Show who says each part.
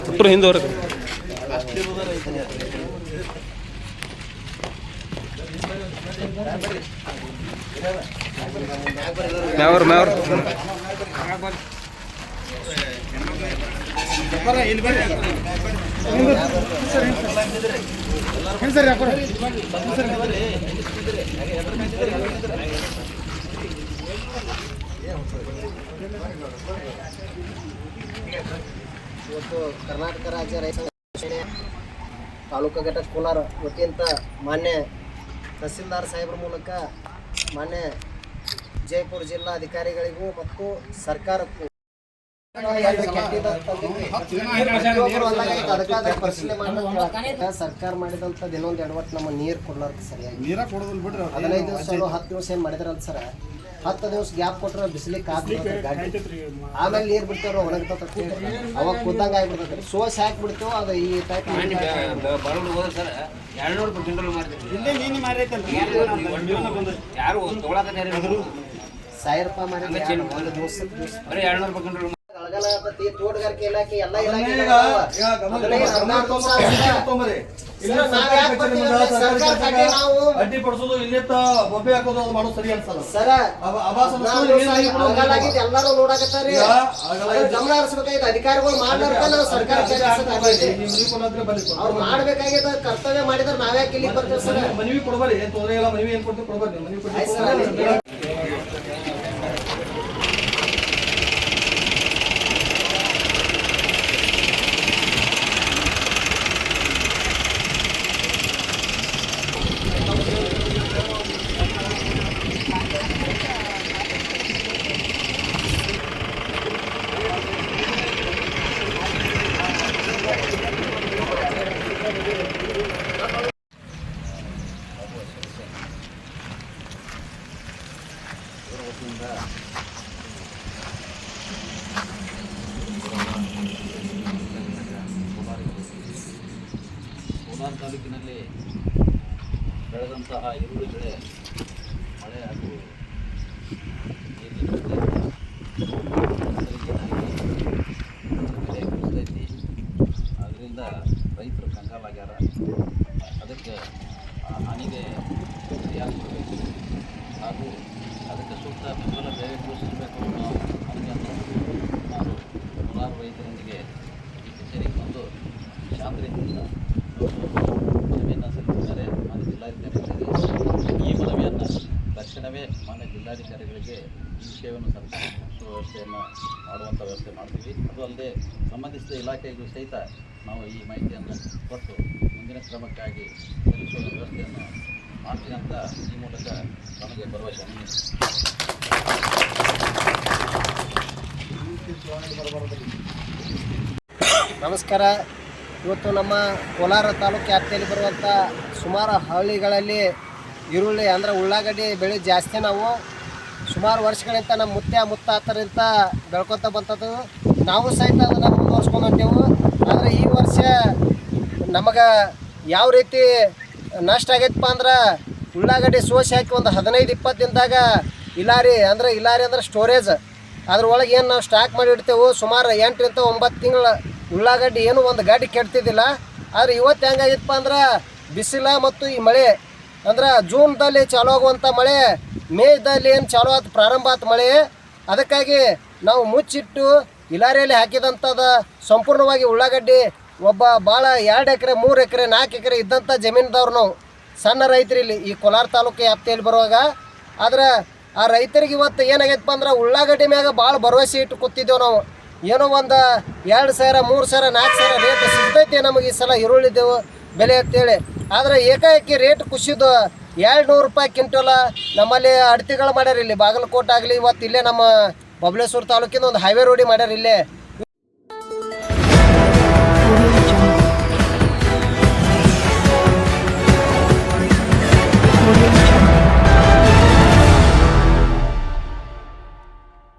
Speaker 1: ಪುಟ್ರು ಹಿಂದೆ ಮ್ಯಾವರ್ ಮ್ಯಾವರ್
Speaker 2: ಇವತ್ತು ಕರ್ನಾಟಕ ರಾಜ್ಯ ರೈತ ತಾಲೂಕು ಘಟಕ ಕೋಲಾರ ವತಿಯಿಂದ ಮಾನ್ಯ ತಹಸೀಲ್ದಾರ್ ಸಾಹೇಬ್ರ ಮೂಲಕ ಮಾನ್ಯ ವಿಜಯಪುರ ಜಿಲ್ಲಾ ಅಧಿಕಾರಿಗಳಿಗೂ ಮತ್ತು ಸರ್ಕಾರಕ್ಕೂ ಸರ್ಕಾರ ಮಾಡಿದಂಥದ್ದು ಇನ್ನೊಂದು ಎಡವಟ್ಟು ನಮ್ಮ ನೀರು ಕೊಡ್ಲಾರ್ದು ಸರಿಯಾಗಿ 15 ದಿವಸ 10 ದಿವಸ ಏನು ಮಾಡಿದ್ರಲ್ಲ ಸರ 10 ದಿವಸ ಗ್ಯಾಪ್ ಕೊಟ್ಟರೆ ಬಿಸಿಲಿಕ್ಕೆ ಹಾಕ್ಬಿಡ್ತಾರೆ ಗಾಡಿ, ಆಮೇಲೆ ನೀರು ಬಿಡ್ತೇವ್ರ ಒಣಗ್ತೈತಿ, ಅವಾಗ ಕುದ್ದಂಗೆ ಆಗಿಬಿಡ್ತೈತಿ, ಸೋಸ್ ಹಾಕ್ಬಿಡ್ತೇವೆ. ಅದು ಈ ಟೈಪ್ ₹1000 ಮಾಡಿ ತೋಟಗಾರಿಕೆ ಇಲಾಖೆ ಎಲ್ಲ ಇಲಾಖೆ
Speaker 3: ಅಡ್ಡಿ ಪಡಿಸೋದು ಇಲ್ಲಿತ್ತ ಬೊಬ್ಬೆ ಹಾಕೋದು ಅದು ಮಾಡೋದು ಸರಿ ಅನ್ಸಲ್ಲ
Speaker 2: ಸರ. ಎಲ್ಲಾರು ನೋಡಕತ್ತಾರಿ, ಗಮನ ಹರಿಸ್ಬೇಕಾಗಿತ್ತು. ಅಧಿಕಾರಿಗಳು ಮಾಡ್ಲಾರ್ದ ನಾವು ಸರ್ಕಾರ ಅವ್ರು ಮಾಡ್ಬೇಕಾಗಿದ್ದ ಕರ್ತವ್ಯ ಮಾಡಿದ್ರೆ ನಾವ್ಯಾಕೆ ಇಲ್ಲಿ ಬರ್ತೇವೆ ಸರ್?
Speaker 3: ಮನವಿ ಕೊಡ್ಬಾರಿ, ಏನ್ ತೊಂದರೆ ಇಲ್ಲ, ಮನವಿ ಏನ್ ಕೊಡ್ತೀವಿ ಕೊಡ್ಬಾರಿ, ಮನವಿ ಕೊಡ್ತೀವಿ. ಕೋಲಾರ ತಾಲೂಕಿನಲ್ಲಿ ಬೆಳೆದಂತಹ ಈರುಳ್ಳಿ ಬೆಳೆ ಮಳೆ ಹಾಗೂ ಬೆಲೆ ಕುಸಿದೈತಿ. ಅದರಿಂದ ರೈತರು ಕಂಗಾಲಾಗ್ಯಾರ. ಅದಕ್ಕೆ ಹಾನಿಗೆ ಪರಿಹಾರ ಕೊಡಬೇಕು ಹಾಗೂ ಅದಕ್ಕೆ ಸೂಕ್ತ ಬೆಂಬಲ ಬೆಲೆ ಘೋಷಿಸಬೇಕು ಅನ್ನೋ ಅದಕ್ಕೆ ನಾನು ಕೋಲಾರ ರೈತರೊಂದಿಗೆ ಈ ಕಚೇರಿಗೆ ಬಂದು ಶಾಂತಿಯಿಂದ ಮನವಿಯನ್ನು ಸಲ್ಲಿಸಿದ್ದಾರೆ ಮಾನ್ಯ ಜಿಲ್ಲಾಧಿಕಾರಿಗಳಿಗೆ. ಈ ಮನವಿಯನ್ನು ತಕ್ಷಣವೇ ಮಾನ್ಯ ಜಿಲ್ಲಾಧಿಕಾರಿಗಳಿಗೆ ಈ ವಿಷಯವನ್ನು ಸರ್ಕಾರ ವ್ಯವಸ್ಥೆಯನ್ನು ಮಾಡುವಂಥ ವ್ಯವಸ್ಥೆ ಮಾಡ್ತೀವಿ. ಅದು ಅಲ್ಲದೆ ಸಂಬಂಧಿಸಿದ ಇಲಾಖೆಗೂ ಸಹಿತ ನಾವು ಈ ಮಾಹಿತಿಯನ್ನು ಕೊಟ್ಟು ಮುಂದಿನ ಕ್ರಮಕ್ಕಾಗಿ ಸಲ್ಲಿಸುವ ವ್ಯವಸ್ಥೆಯನ್ನು ಮಾಡ್ತೀನಿ ಅಂತ ಈ ಮೂಲಕ ನಮಗೆ ಭರವಸೆ.
Speaker 2: ನಮಸ್ಕಾರ. ಇವತ್ತು ನಮ್ಮ ಕೋಲಾರ ತಾಲೂಕು ವ್ಯಾಪ್ತಿಯಲ್ಲಿ ಬರುವಂಥ ಸುಮಾರು ಹಳ್ಳಿಗಳಲ್ಲಿ ಈರುಳ್ಳಿ ಅಂದರೆ ಉಳ್ಳಾಗಡ್ಡಿ ಬೆಳೆ ಜಾಸ್ತಿ ನಾವು ಸುಮಾರು ವರ್ಷಗಳಿಂದ ನಮ್ಮ ಮುತ್ತಾತರಿಂದ ಬೆಳ್ಕೊತ ಬಂತದ್ದು. ನಾವು ಸಹಿತ ಅದನ್ನು ಮುಂದುವರ್ಸ್ಕೊಂಡು ಹೊಂಟೇವು. ಆದರೆ ಈ ವರ್ಷ ನಮಗೆ ಯಾವ ರೀತಿ ನಷ್ಟ ಆಗೈತಪ್ಪ ಅಂದ್ರೆ ಉಳ್ಳಾಗಡ್ಡಿ ಸೋಸಿ ಹಾಕಿ ಒಂದು 15-20 ದಿನದಾಗ ಇಲಾರಿ ಅಂದ್ರೆ ಸ್ಟೋರೇಜ್ ಅದ್ರೊಳಗೆ ಏನು ನಾವು ಸ್ಟಾಕ್ ಮಾಡಿ ಇಡ್ತೇವೆ. ಸುಮಾರು 8 ರಿಂದ 9 ತಿಂಗಳ ಉಳ್ಳಾಗಡ್ಡಿ ಏನು ಒಂದು ಗಾಡಿ ಕೆಡ್ತಿದ್ದಿಲ್ಲ. ಆದರೆ ಇವತ್ತು ಹೆಂಗಾಗಿತ್ತಪ್ಪ ಅಂದ್ರೆ ಬಿಸಿಲ ಮತ್ತು ಈ ಮಳೆ ಅಂದ್ರೆ ಜೂನ್ದಲ್ಲಿ ಚಾಲು ಆಗುವಂಥ ಮಳೆ ಮೇದಲ್ಲಿ ಏನು ಚಾಲು ಆಯ್ತು ಪ್ರಾರಂಭ ಆಯ್ತು ಮಳೆ. ಅದಕ್ಕಾಗಿ ನಾವು ಮುಚ್ಚಿಟ್ಟು ಇಲಾರಿಯಲ್ಲಿ ಹಾಕಿದಂಥದ್ದು ಸಂಪೂರ್ಣವಾಗಿ ಉಳ್ಳಾಗಡ್ಡಿ ಒಬ್ಬ ಭಾಳ 2 ಎಕರೆ 3 ಎಕರೆ 4 ಎಕರೆ ಇದ್ದಂಥ ಜಮೀನ್ದವ್ರು ನಾವು ಸಣ್ಣ ರೈತರು ಇಲ್ಲಿ ಈ ಕೋಲಾರ ತಾಲೂಕು ವ್ಯಾಪ್ತಿಯಲ್ಲಿ ಬರುವಾಗ. ಆದ್ರೆ ಆ ರೈತರಿಗೆ ಇವತ್ತು ಏನಾಗೈತಪ್ಪ ಅಂದ್ರೆ ಉಳ್ಳಾಗಡ್ಡಿ ಮ್ಯಾಗ ಭಾಳ ಭರವಸೆ ಇಟ್ಟು ಕೂತಿದ್ದೇವೆ ನಾವು. ಏನೋ ಒಂದು 2,000 3,000 4,000 ರೇಟ್ ಸಿಗ್ತೈತಿ ನಮಗೆ ಈ ಸಲ ಈರುಳ್ಳಿದೇವು ಬೆಲೆ ಅಂತೇಳಿ. ಆದರೆ ಏಕಾಏಕಿ ರೇಟ್ ಕುಸಿದು 200 ರೂಪಾಯಿ ಕ್ವಿಂಟಲ ನಮ್ಮಲ್ಲಿ ಅಡ್ತಿಗಳು ಮಾಡ್ಯಾರ. ಇಲ್ಲಿ ಬಾಗಲಕೋಟೆ ಆಗಲಿ ಇವತ್ತು ಇಲ್ಲೇ ನಮ್ಮ ಬಬಲೇಶ್ವರ ತಾಲೂಕಿನ ಒಂದು ಹೈವೇ ರೋಡಿ ಮಾಡ್ಯಾರ ಇಲ್ಲೇ